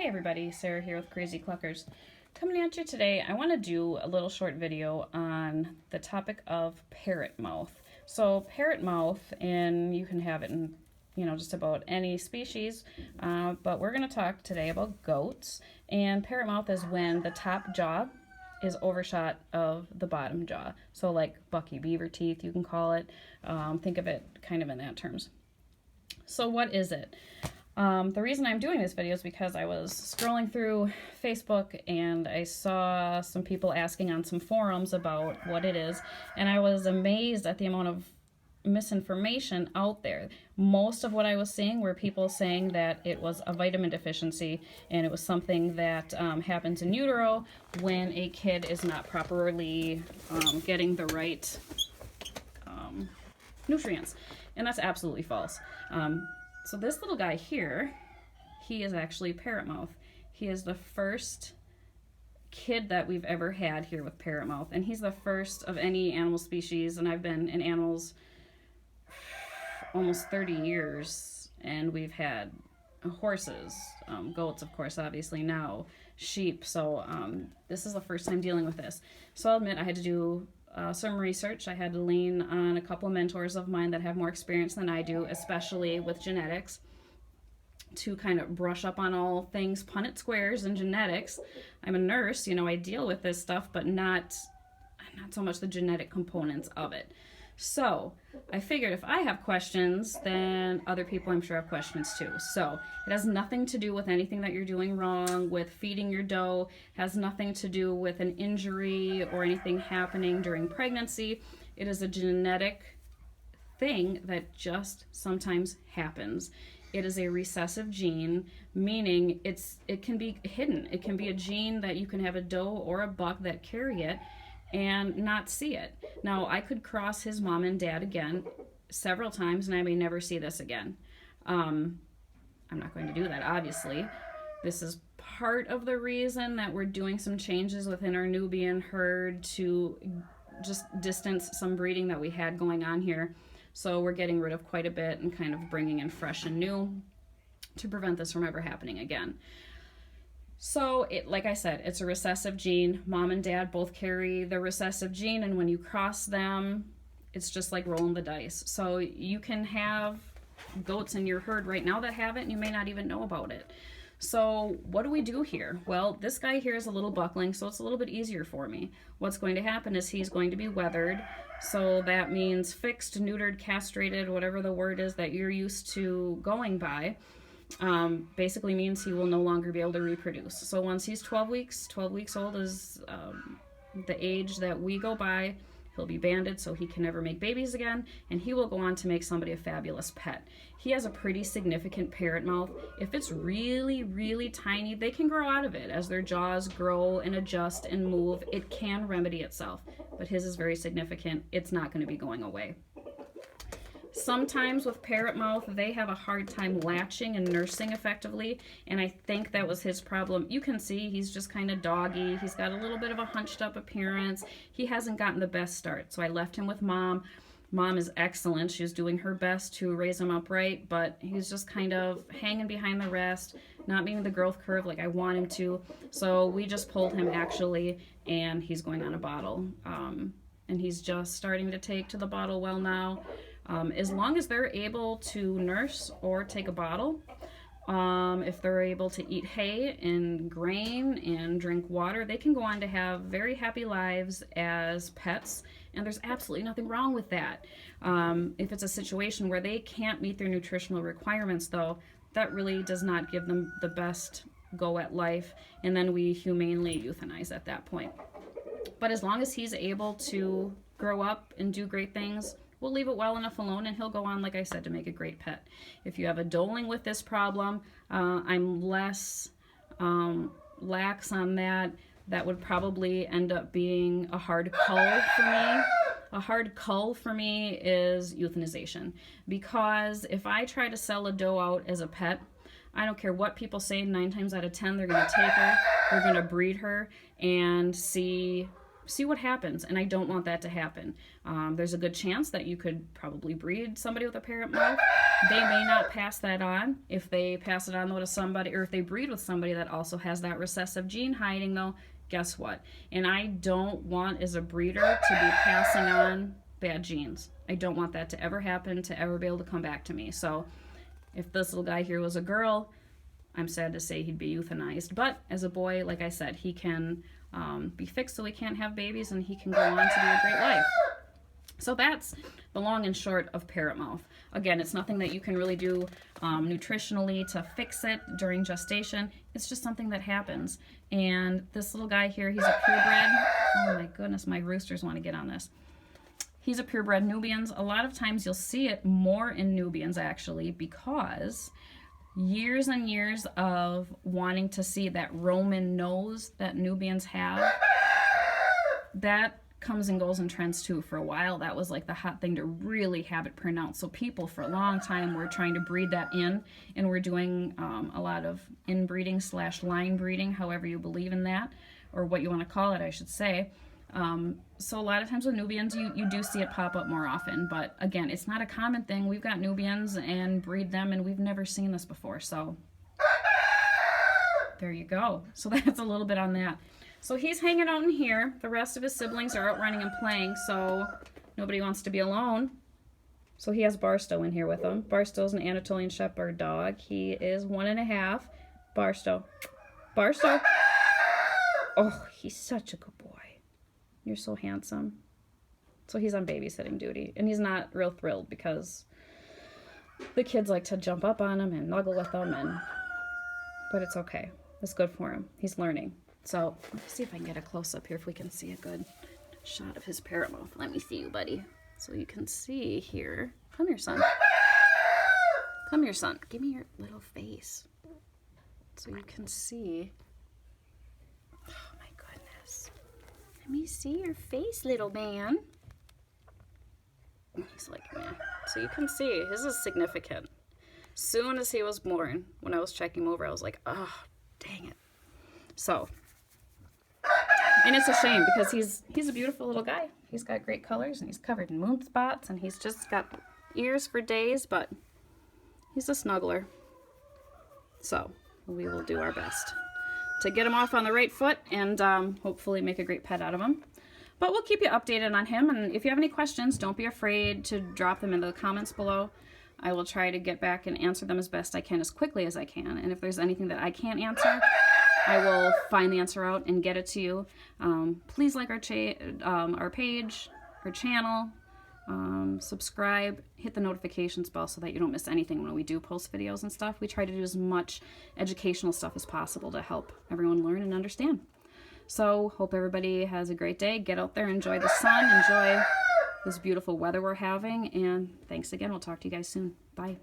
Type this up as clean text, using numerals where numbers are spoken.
Hey everybody, Sarah here with Crazy Cluckers. Coming at you today, I want to do a little short video on the topic of parrot mouth. So parrot mouth, and you can have it in, just about any species, but we're going to talk today about goats. And parrot mouth is when the top jaw is overshot of the bottom jaw. So like bucky beaver teeth, you can call it. Think of it kind of in that terms. So what is it? The reason I'm doing this video is because I was scrolling through Facebook and I saw some people asking on some forums about what it is, and I was amazed at the amount of misinformation out there. Most of what I was seeing were people saying that it was a vitamin deficiency and it was something that happens in utero when a kid is not properly getting the right nutrients, and that's absolutely false. So this little guy here, he is actually parrot mouth. He is the first kid that we've ever had here with parrot mouth, and he's the first of any animal species, and I've been in animals almost 30 years, and we've had horses, goats, of course, obviously now, sheep, so this is the first time dealing with this. So I'll admit I had to do some research. I had to lean on a couple of mentors of mine that have more experience than I do, especially with genetics, to kind of brush up on all things Punnett squares and genetics. I'm a nurse, I deal with this stuff, but not so much the genetic components of it. So I figured if I have questions, then other people I'm sure have questions too. So it has nothing to do with anything that you're doing wrong with feeding your doe, has nothing to do with an injury or anything happening during pregnancy. It is a genetic thing that just sometimes happens. It is a recessive gene, meaning it can be hidden. It can be a gene that you can have a doe or a buck that carry it and not see it. Now, I could cross his mom and dad again several times, and I may never see this again. I'm not going to do that, obviously. This is part of the reason that we're doing some changes within our Nubian herd to just distance some breeding that we had going on here. So we're getting rid of quite a bit and kind of bringing in fresh and new to prevent this from ever happening again. So, like I said, it's a recessive gene. Mom and dad both carry the recessive gene, and when you cross them, it's just like rolling the dice. So you can have goats in your herd right now that have it, and you may not even know about it. So what do we do here? Well, this guy here is a little buckling, so it's a little bit easier for me. What's going to happen is he's going to be weathered. So that means fixed, neutered, castrated, whatever the word is that you're used to going by. Basically means he will no longer be able to reproduce. So once he's 12 weeks old is the age that we go by, he'll be banded so he can never make babies again, and he will go on to make somebody a fabulous pet. He has a pretty significant parrot mouth. If it's really, really tiny, they can grow out of it. As their jaws grow and adjust and move, it can remedy itself. But his is very significant. It's not going to be going away. Sometimes with parrot mouth, they have a hard time latching and nursing effectively, and I think that was his problem. You can see he's just kind of doggy. He's got a little bit of a hunched up appearance. He hasn't gotten the best start, so I left him with Mom. Mom is excellent. She's doing her best to raise him up right, but he's just kind of hanging behind the rest, not meeting the growth curve like I want him to. So we just pulled him actually, and he's going on a bottle. And he's just starting to take to the bottle well now. As long as they're able to nurse or take a bottle, if they're able to eat hay and grain and drink water, they can go on to have very happy lives as pets, and there's absolutely nothing wrong with that. If it's a situation where they can't meet their nutritional requirements, though, that really does not give them the best go at life, and then we humanely euthanize at that point. But as long as he's able to grow up and do great things, we'll leave it well enough alone, and he'll go on, like I said, to make a great pet. If you have a doeling with this problem, I'm less lax on that. That would probably end up being a hard cull for me. A hard cull for me is euthanization, because if I try to sell a doe out as a pet, I don't care what people say, 9 times out of 10 they're going to take her, they're going to breed her, and see see what happens, and I don't want that to happen. There's a good chance that you could probably breed somebody with a parrot mouth. They may not pass that on. If they pass it on though to somebody, or if they breed with somebody that also has that recessive gene hiding though, guess what? And I don't want as a breeder to be passing on bad genes. I don't want that to ever happen, to ever be able to come back to me. So if this little guy here was a girl, I'm sad to say he'd be euthanized. But as a boy, like I said, he can be fixed so he can't have babies, and he can go on to do a great life. So that's the long and short of parrot mouth. Again, it's nothing that you can really do nutritionally to fix it during gestation. It's just something that happens. And this little guy here, he's a purebred. Oh my goodness, my roosters want to get on this. He's a purebred Nubians. A lot of times you'll see it more in Nubians actually, because years and years of wanting to see that Roman nose that Nubians have, that comes and goes in trends too. For a while that was like the hot thing to really have it pronounced, so people for a long time were trying to breed that in, and we're doing a lot of inbreeding / line breeding, however you believe in that, or what you want to call it, I should say. So a lot of times with Nubians you do see it pop up more often, but again, it's not a common thing. We've got Nubians and breed them, and we've never seen this before, so there you go. So that's a little bit on that. So he's hanging out in here. The rest of his siblings are out running and playing, so nobody wants to be alone. So he has Barstow in here with him. Barstow's an Anatolian Shepherd dog. He is 1.5. Barstow. Barstow. Oh, he's such a good boy. You're so handsome. So he's on babysitting duty, and he's not real thrilled because the kids like to jump up on him and snuggle with him, but it's okay. It's good for him. He's learning. So let's see if I can get a close-up here, if we can see a good shot of his parrot mouth. Let me see you, buddy. So you can see here. Come here, son. Come here, son. Give me your little face. So you can see. Oh, my goodness. Let me see your face, little man. He's like, meh. So you can see, his is significant. Soon as he was born, when I was checking him over, I was like, oh, dang it. So, and it's a shame because he's a beautiful little guy. He's got great colors, and he's covered in moon spots, and he's just got ears for days, but he's a snuggler. So we will do our best to get him off on the right foot and hopefully make a great pet out of him. But we'll keep you updated on him, and if you have any questions, don't be afraid to drop them in the comments below. I will try to get back and answer them as best I can, as quickly as I can, and if there's anything that I can't answer, I will find the answer out and get it to you. Please like our page, our channel, subscribe, hit the notifications bell so that you don't miss anything when we do post videos and stuff. We try to do as much educational stuff as possible to help everyone learn and understand. So hope everybody has a great day. Get out there, enjoy the sun, enjoy this beautiful weather we're having, and thanks again. We'll talk to you guys soon. Bye.